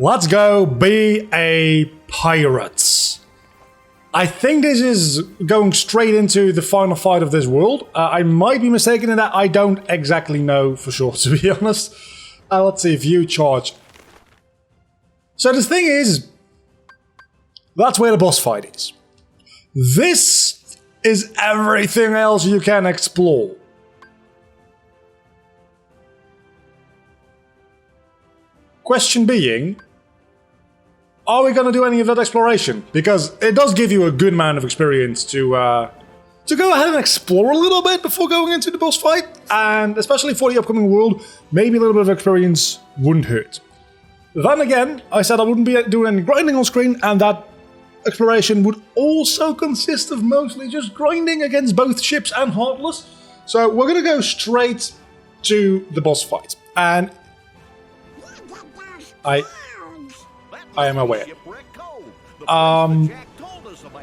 Let's go be a pirate. I think this is going straight into the final fight of this world. I might be mistaken in that. I don't exactly know for sure, to be honest. Let's see, view charge. So the thing is, that's where the boss fight is. This is everything else you can explore. Question being, are we going to do any of that exploration? Because it does give you a good amount of experience to go ahead and explore a little bit before going into the boss fight. And especially for the upcoming world, maybe a little bit of experience wouldn't hurt. Then again, I said I wouldn't be doing any grinding on screen, and that exploration would also consist of mostly just grinding against both ships and Heartless. So we're going to go straight to the boss fight. And I am aware.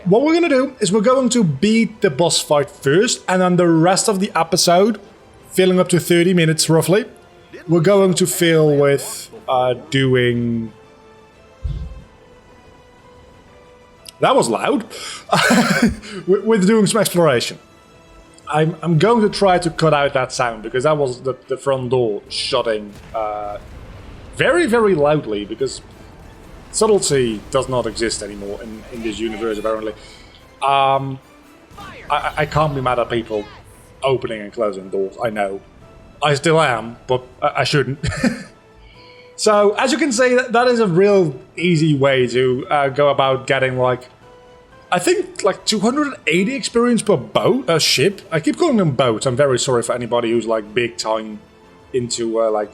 What we're going to do is we're going to beat the boss fight first, and then the rest of the episode, filling up to 30 minutes roughly, we're going to fill with doing... That was loud. With doing some exploration. I'm going to try to cut out that sound, because that was the front door shutting very, very loudly, because subtlety does not exist anymore in this universe, apparently. I can't be mad at people opening and closing doors, I know. I still am, but I shouldn't. So, as you can see, that is a real easy way to go about getting, like, I think, like, 280 experience per boat, ship. I keep calling them boats. I'm very sorry for anybody who's, like, big time into, like,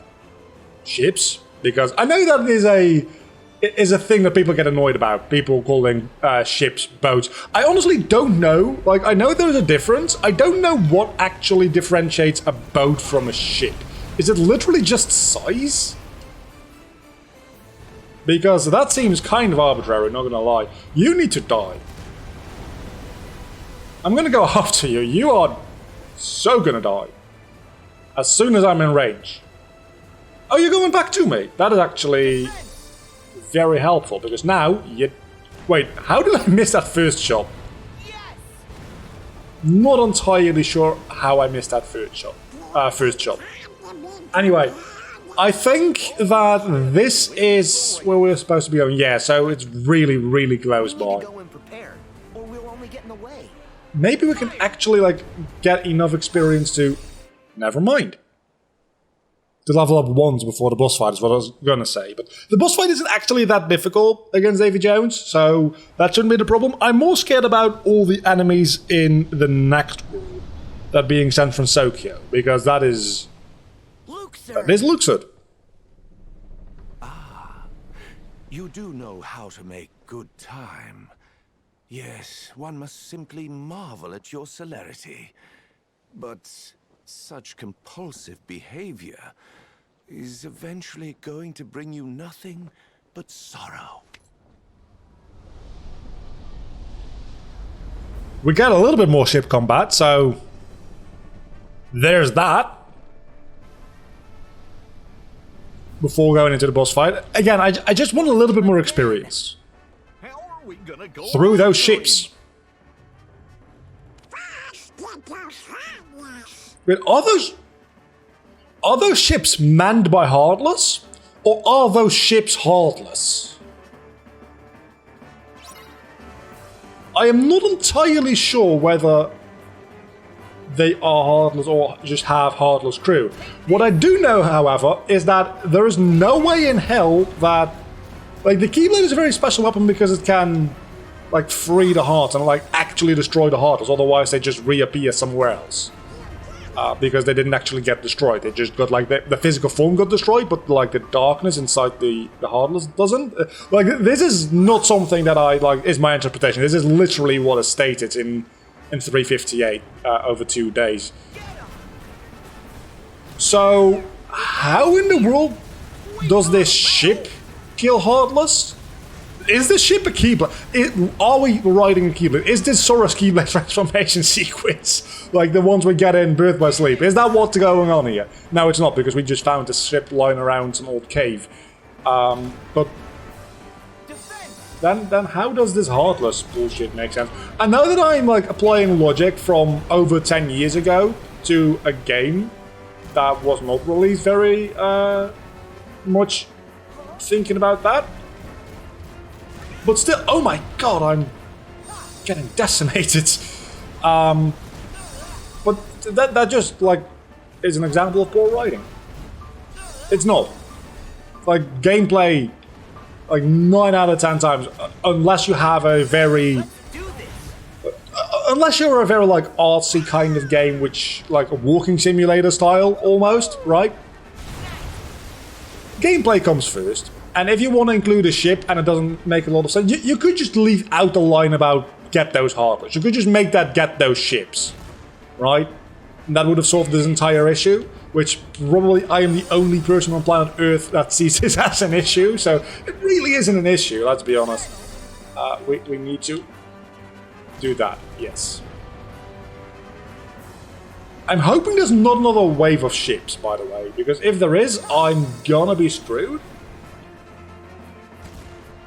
ships. Because I know that is a thing that people get annoyed about. People calling ships boats. I honestly don't know. Like, I know there's a difference. I don't know what actually differentiates a boat from a ship. Is it literally just size? Because that seems kind of arbitrary, not gonna lie. You need to die. I'm gonna go after you. You are so gonna die. As soon as I'm in range. Oh, you're going back to me? That is actually very helpful, because now you... Wait, how did I miss that first shot? Not entirely sure how I missed that first shot. Anyway, I think that this is where we're supposed to be going. Yeah, so it's really, really close by. Maybe we can actually, like, get enough experience to... Never mind. To level up once before the boss fight is what I was going to say. But the boss fight isn't actually that difficult against Davy Jones, so that shouldn't be the problem. I'm more scared about all the enemies in the next world, that being sent from Sokyo, because that is... That is Luxord. Ah, you do know how to make good time. Yes, one must simply marvel at your celerity. But such compulsive behavior is eventually going to bring you nothing but sorrow. We got a little bit more ship combat, so there's that. Before going into the boss fight. Again, I just want a little bit more experience. Through those ships. Wait, are those ships manned by Heartless? Or are those ships Heartless? I am not entirely sure whether they are Heartless or just have Heartless crew. What I do know, however, is that there is no way in hell that... Like, the Keyblade is a very special weapon because it can, like, free the heart and, like, actually destroy the Heartless. Otherwise, they just reappear somewhere else. Because they didn't actually get destroyed. They just got, like, the physical form got destroyed, but, like, the darkness inside the Heartless doesn't. Like, this is not something that is my interpretation. This is literally what is stated in 358 over 2 days. So, how in the world does this ship kill Heartless? Is this ship a Keyblade? Are we riding a Keyblade? Is this Sora's Keyblade transformation sequence? Like the ones we get in Birth by Sleep? Is that what's going on here? No, it's not, because we just found this ship lying around some old cave. But then how does this Heartless bullshit make sense? I know that I'm like applying logic from over 10 years ago to a game that was not released very much thinking about that. But still, oh my god, I'm getting decimated. But that just like is an example of poor writing. It's not. Like gameplay, like 9 out of 10 times, unless you have a very, unless you're a very like artsy kind of game, which like a walking simulator style almost, right? Gameplay comes first, and if you want to include a ship and it doesn't make a lot of sense, you could just leave out the line about get those Heartless. You could just make that get those ships, right? And that would have solved this entire issue, which probably I am the only person on planet Earth that sees this as an issue, so it really isn't an issue, let's be honest. We need to do that, yes. I'm hoping there's not another wave of ships, by the way, because if there is, I'm gonna be screwed.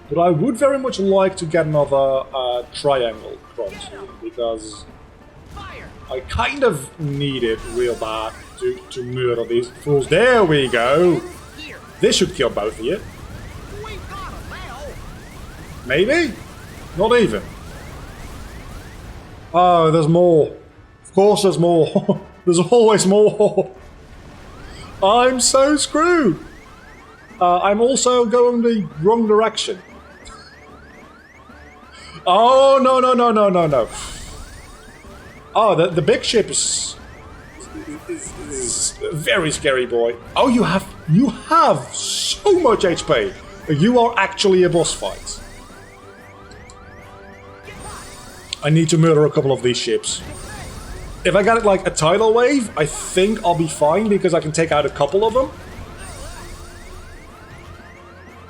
But I would very much like to get another triangle cross here, because I kind of need it real bad to murder these fools. There we go! This should kill both of you. Maybe? Not even. Oh, there's more. Of course there's more. There's always more. I'm so screwed. I'm also going the wrong direction. Oh, no, no, no, no, no, no. Oh, the big ship is a very scary boy. Oh, you have so much HP. You are actually a boss fight. I need to murder a couple of these ships. If I get like a tidal wave, I think I'll be fine because I can take out a couple of them.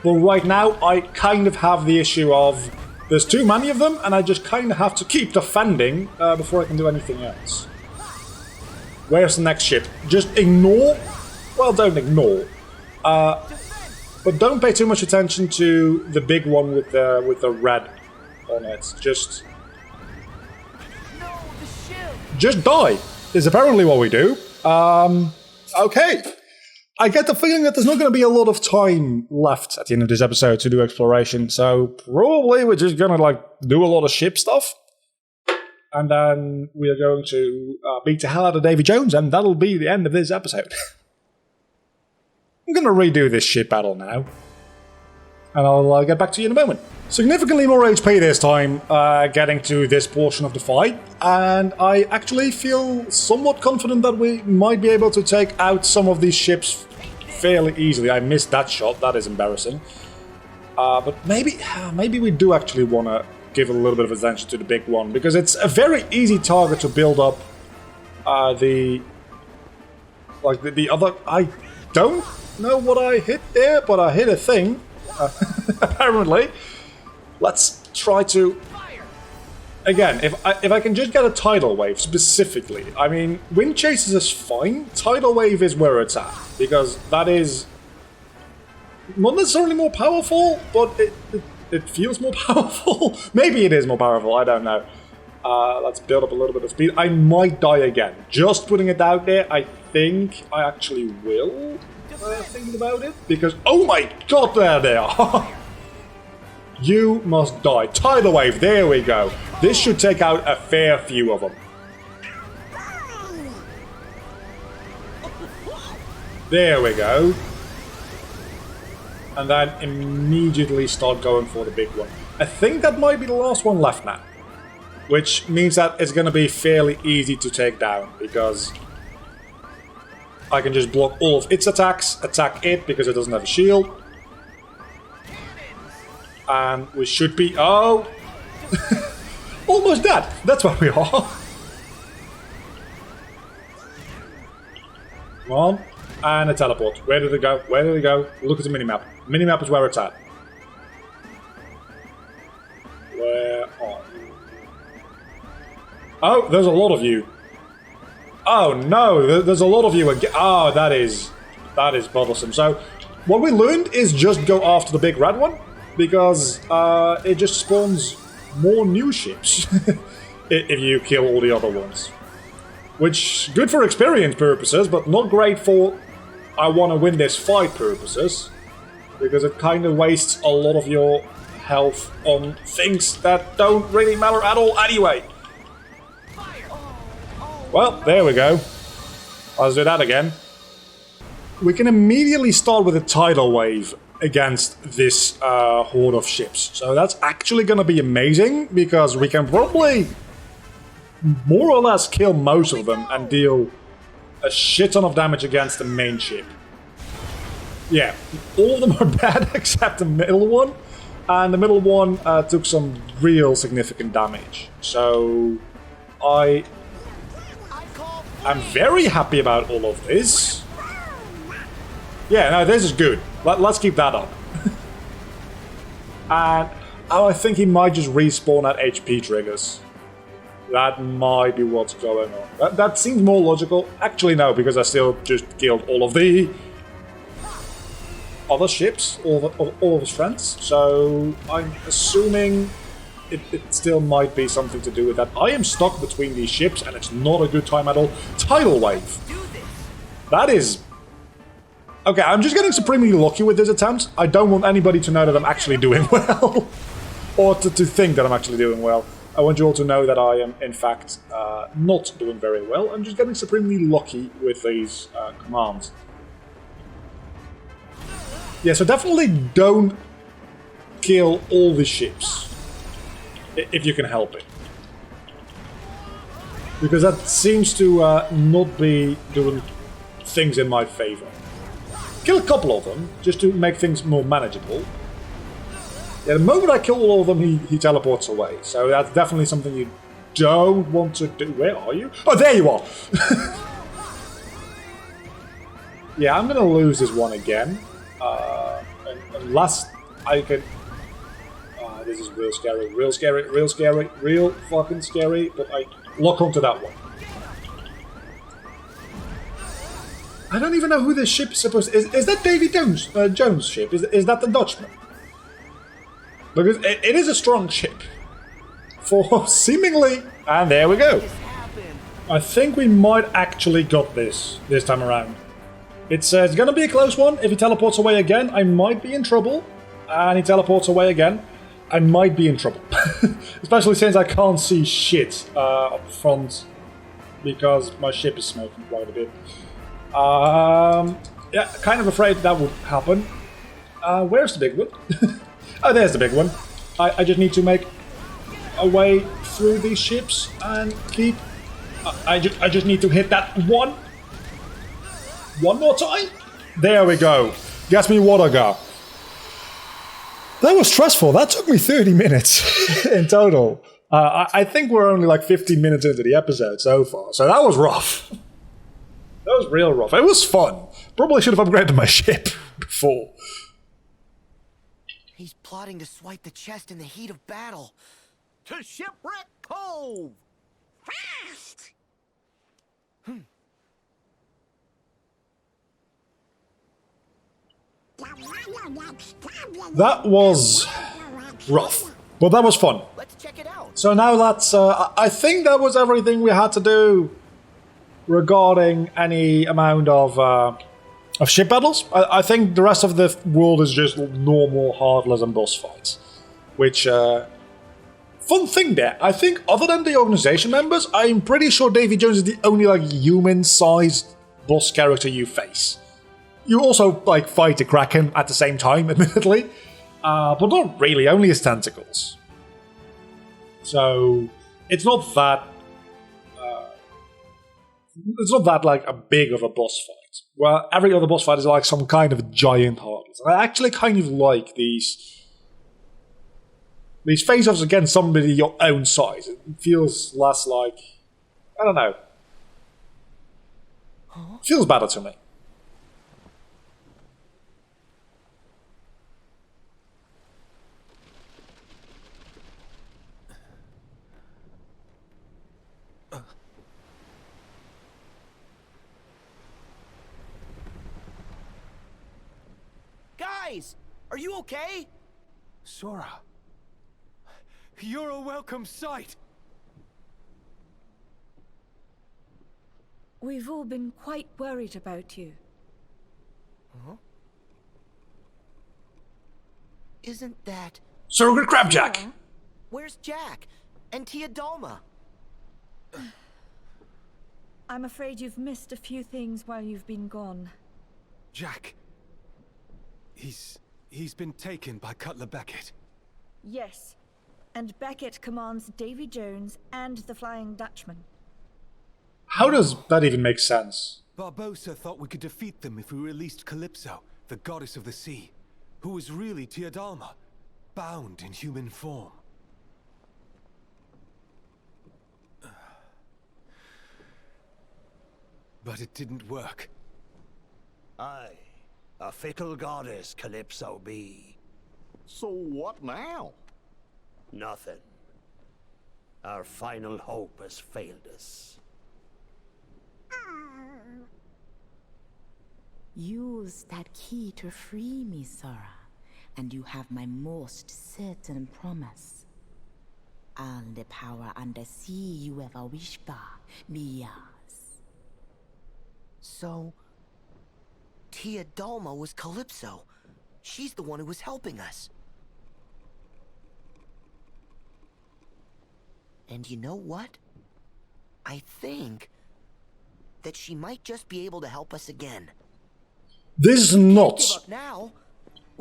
But right now, I kind of have the issue of there's too many of them, and I just kind of have to keep defending before I can do anything else. Where's the next ship? Just ignore. Well, don't ignore. But don't pay too much attention to the big one with the red on it. Just die, is apparently what we do. Okay. I get the feeling that there's not going to be a lot of time left at the end of this episode to do exploration, so probably we're just going to like do a lot of ship stuff. And then we are going to beat the hell out of Davy Jones, and that'll be the end of this episode. I'm going to redo this ship battle now. And I'll get back to you in a moment. Significantly more HP this time, getting to this portion of the fight, and I actually feel somewhat confident that we might be able to take out some of these ships fairly easily. I missed that shot, that is embarrassing. But maybe we do actually want to give a little bit of attention to the big one, because it's a very easy target to build up the other... I don't know what I hit there, but I hit a thing. Apparently. Let's try to... Again, if I can just get a tidal wave specifically. I mean, wind chases is fine. Tidal wave is where it's at, because that is not necessarily more powerful, but it feels more powerful. Maybe it is more powerful, I don't know. Let's build up a little bit of speed. I might die again. Just putting it out there, I think I actually will. Thinking about it, because oh my god, there they are. You must die. Tidal wave, there we go. This should take out a fair few of them. There we go. And then immediately start going for the big one. I think that might be the last one left now, which means that it's going to be fairly easy to take down, because I can just block all of its attacks, attack it because it doesn't have a shield. And we should be... Oh! Almost dead! That's where we are. Come on. And a teleport. Where did it go? Where did it go? Look at the minimap. Minimap is where it's at. Where are you? Oh, there's a lot of you. Oh no, there's a lot of you again. Oh, that is bothersome. So, what we learned is just go after the big red one. because it just spawns more new ships if you kill all the other ones. Which, good for experience purposes, but not great for I want to win this fight purposes, because it kind of wastes a lot of your health on things that don't really matter at all anyway. Well, there we go. Let's do that again. We can immediately start with a tidal wave against this horde of ships. So that's actually going to be amazing, because we can probably more or less kill most of them and deal a shit ton of damage against the main ship. Yeah, all of them are bad except the middle one. And the middle one took some real significant damage. So I'm very happy about all of this. Yeah, no, this is good. Let's keep that up. And I think he might just respawn at HP triggers. That might be what's going on. That seems more logical. Actually, no, because I still just killed all of the other ships, all of his friends. So I'm assuming it still might be something to do with that. I am stuck between these ships, and it's not a good time at all. Tidal wave. That is... Okay, I'm just getting supremely lucky with this attempt. I don't want anybody to know that I'm actually doing well. Or to think that I'm actually doing well. I want you all to know that I am, in fact, not doing very well. I'm just getting supremely lucky with these commands. Yeah, so definitely don't kill all the ships. If you can help it. Because that seems to not be doing things in my favor. Kill a couple of them, just to make things more manageable. Yeah, the moment I kill all of them, he teleports away. So that's definitely something you don't want to do. Where are you? Oh, there you are! Yeah, I'm gonna lose this one again. Unless I can... this is real scary, real scary, real scary, real fucking scary, but I lock onto that one. I don't even know who this ship is supposed to... Is that Davy Jones' ship? Is that the Dutchman? Because it is a strong ship. For seemingly... And there we go. I think we might actually got this time around. It's going to be a close one. If he teleports away again, I might be in trouble. And he teleports away again, I might be in trouble. Especially since I can't see shit up front. Because my ship is smoking quite a bit. Yeah, kind of afraid that would happen. Where's the big one? Oh, there's the big one. I just need to make a way through these ships and keep... I just need to hit that one. One more time. There we go. Guess me what I got. That was stressful. That took me 30 minutes in total. I think we're only like 15 minutes into the episode so far. So that was rough. That was real rough. It was fun. Probably should have upgraded my ship before. He's plotting to swipe the chest in the heat of battle. To Shipwreck Cove! Fast! That was rough, but that was fun. Let's check it out. So now that's... I think that was everything we had to do regarding any amount of ship battles. I think the rest of the world is just normal hardless and boss fights. Which, fun thing there. I think other than the organization members, I'm pretty sure Davy Jones is the only like human-sized boss character you face. You also like fight the Kraken at the same time, admittedly. But not really, only his tentacles. So, it's not that... it's not that like a big of a boss fight. Well, every other boss fight is like some kind of giant heartless. I actually kind of like these face-offs against somebody your own size. It feels less like... I don't know. It feels better to me. Guys, are you okay? Sora, you're a welcome sight. We've all been quite worried about you. Huh? Isn't that... Surrogate Crabjack! Yeah. Where's Jack? And Tia Dalma? I'm afraid you've missed a few things while you've been gone. Jack. He's been taken by Cutler Beckett. Yes, and Beckett commands Davy Jones and the Flying Dutchman. How does that even make sense? Barbossa thought we could defeat them if we released Calypso, the goddess of the sea, who was really Tia Dalma, bound in human form. But it didn't work. Aye, a fickle goddess Calypso be. So what now? Nothing. Our final hope has failed us. Use that key to free me, Sora, and you have my most certain promise. All the power under sea you ever wish for be yours. So... Tia Dalma was Calypso. She's the one who was helping us. And you know what? I think that she might just be able to help us again. This is not Give up now.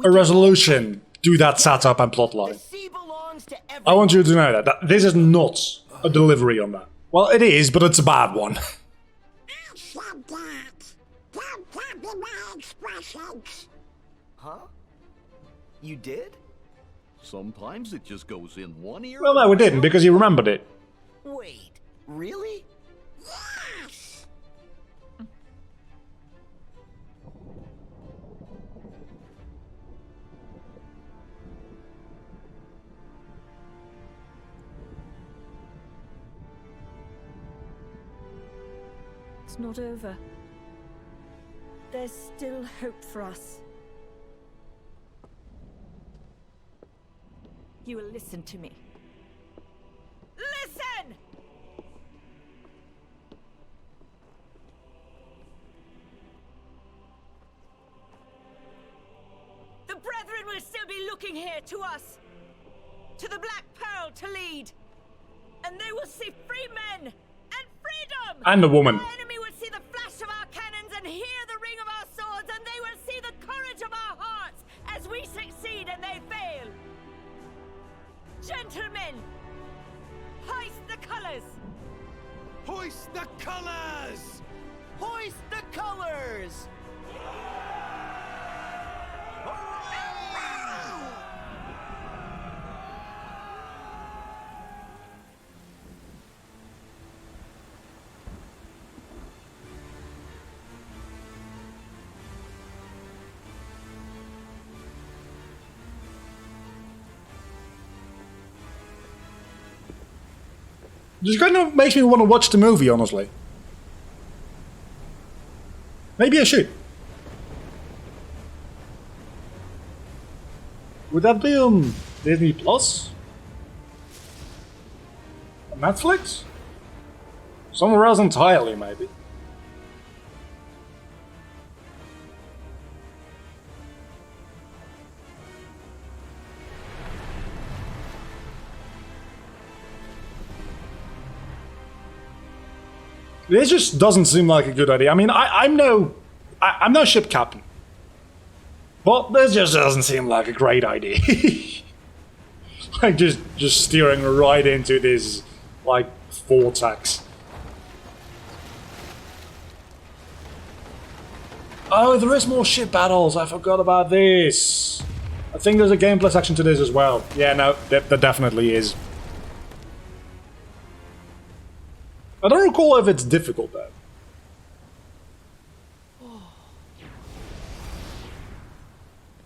a resolution to that setup and The plotline. sea belongs to everyone. I want you to know that this is not a delivery on that. Well, it is, but it's a bad one. I said that. Don't copy my expressions. Huh? You did? Sometimes it just goes in one ear. Well, no, it didn't, because he remembered it. Wait, really? Yes. It's not over. There's still hope for us. You will listen to me. Listen! The Brethren will still be looking here to us. To the Black Pearl to lead. And they will see free men and freedom! And a woman. Our enemy will see the flash of our cannons and hear the ring of our swords, and they will see the courage of our hearts as we succeed and they fail. Gentlemen, hoist the colors! Hoist the colors! Hoist the colors! This kind of makes me want to watch the movie, honestly. Maybe I should. Would that be on Disney Plus? On Netflix? Somewhere else entirely, maybe. This just doesn't seem like a good idea. I mean, I'm no ship captain, but this just doesn't seem like a great idea. Like just steering right into this like vortex. Oh, there is more ship battles. I forgot about this. I think there's a gameplay section to this as well. Yeah, no, there definitely is. I don't recall if it's difficult though.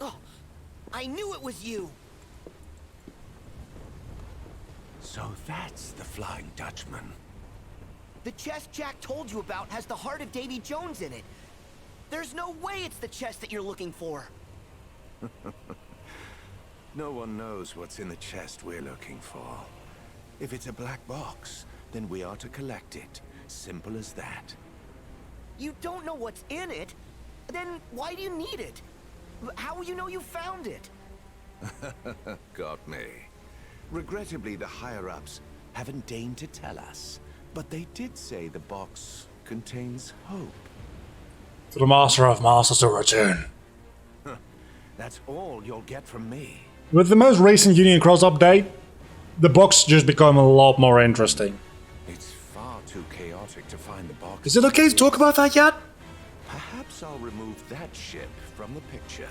Oh, I knew it was you! So that's the Flying Dutchman. The chest Jack told you about has the heart of Davy Jones in it. There's no way it's the chest that you're looking for. No one knows what's in the chest we're looking for. If it's a black box, then we are to collect it. Simple as that. You don't know what's in it? Then why do you need it? How will you know you found it? Got me. Regrettably, the higher-ups haven't deigned to tell us, but they did say the box contains hope. For the Master of Masters to return. That's all you'll get from me. With the most recent Union Cross update, the box just become a lot more interesting. It's far too chaotic to find the box. Is it okay to talk about that yet? Perhaps I'll remove that ship from the picture.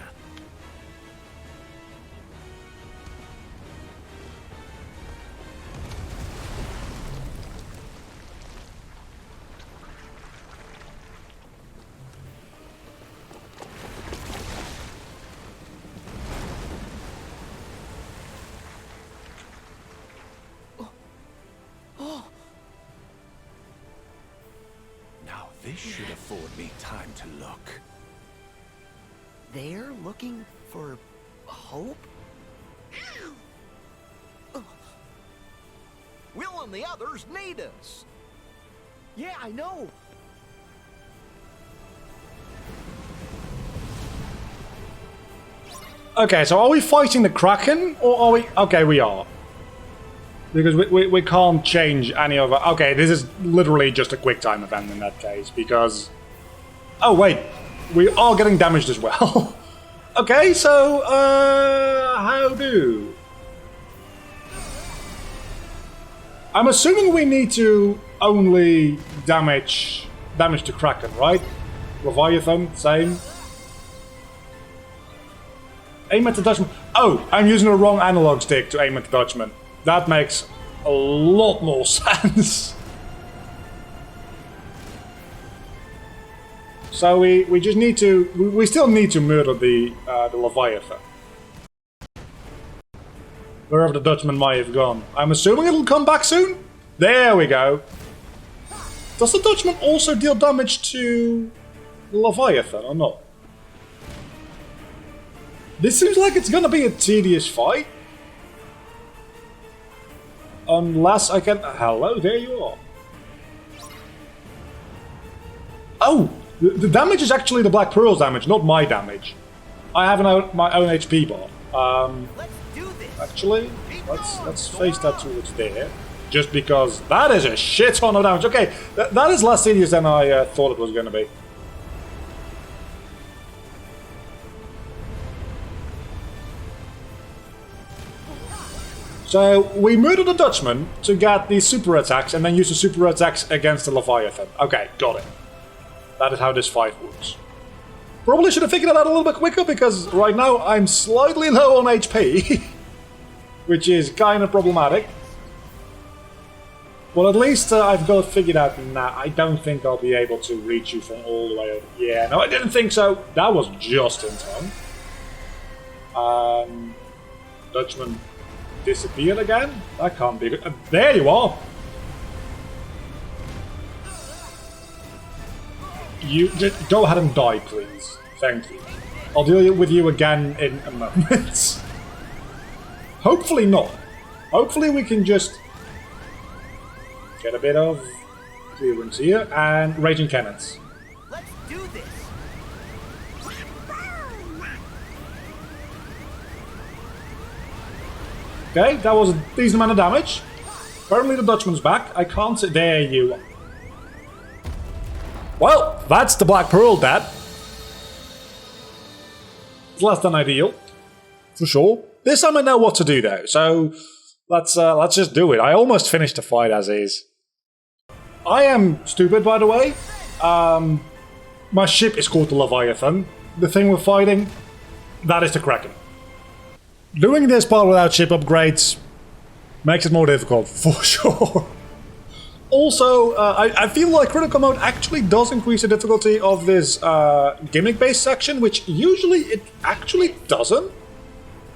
Now this should afford me time to look. They're looking for hope? Will and the others need us. Yeah, I know. Okay, so are we fighting the Kraken, or are we... Okay, we are. Because we can't change any of it. Okay, this is literally just a quick time event in that case, because... Oh, wait. We are getting damaged as well. Okay, so, how do? I'm assuming we need to only damage the Kraken, right? Leviathan, same. Aim at the Dutchman. Oh, I'm using the wrong analog stick to aim at the Dutchman. That makes a lot more sense. So we just need to... We still need to murder the Leviathan. Wherever the Dutchman might have gone. I'm assuming it'll come back soon? There we go. Does the Dutchman also deal damage to the Leviathan or not? This seems like it's gonna be a tedious fight. Unless I can... Hello, there you are. Oh! The damage is actually the Black Pearl's damage, not my damage. I have my own HP bar. Let's do this. Actually, let's face that towards there. Just because that is a shit ton of damage. Okay, that is less serious than I thought it was going to be. So, we murder the Dutchman to get the super attacks and then use the super attacks against the Leviathan. Okay, got it. That is how this fight works. Probably should have figured that out a little bit quicker because right now I'm slightly low on HP. Which is kind of problematic. Well, at least I've got it figured out now. I don't think I'll be able to reach you from all the way over. Yeah, no, I didn't think so. That was just in time. Dutchman disappeared again? That can't be good. There you are! You just go ahead and die, please. Thank you. I'll deal with you again in a moment. Hopefully not. Hopefully we can just get a bit of clearance here and raging cannons. Let's do this. Okay, that was a decent amount of damage. Apparently the Dutchman's back. I can't sit. There you are. Well, that's the Black Pearl, Dad. It's less than ideal, for sure. This time I know what to do, though. So let's just do it. I almost finished the fight as is. I am stupid, by the way. My ship is called the Leviathan. The thing we're fighting, that is the Kraken. Doing this part without ship upgrades makes it more difficult, for sure. Also, I feel like critical mode actually does increase the difficulty of this gimmick-based section, which usually it actually doesn't.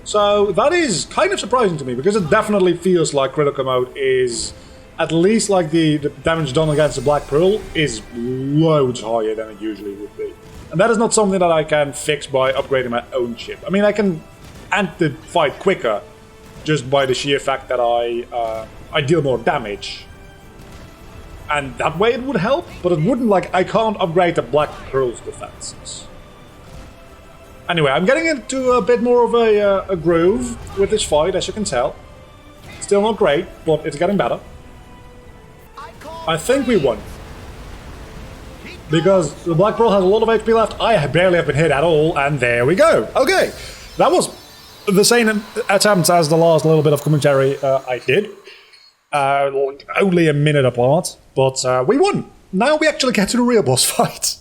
So that is kind of surprising to me, because it definitely feels like critical mode is, at least like the damage done against the Black Pearl, is loads higher than it usually would be. And that is not something that I can fix by upgrading my own ship. I mean, I can end the fight quicker just by the sheer fact that I deal more damage. And that way it would help, but it wouldn't, like, I can't upgrade the Black Pearl's defenses. Anyway, I'm getting into a bit more of a groove with this fight, as you can tell. Still not great, but it's getting better. I think we won. Because the Black Pearl has a lot of HP left, I barely have been hit at all, and there we go. Okay, that was the same attempt as the last little bit of commentary I did. Only a minute apart, but we won. Now we actually get to the real boss fight.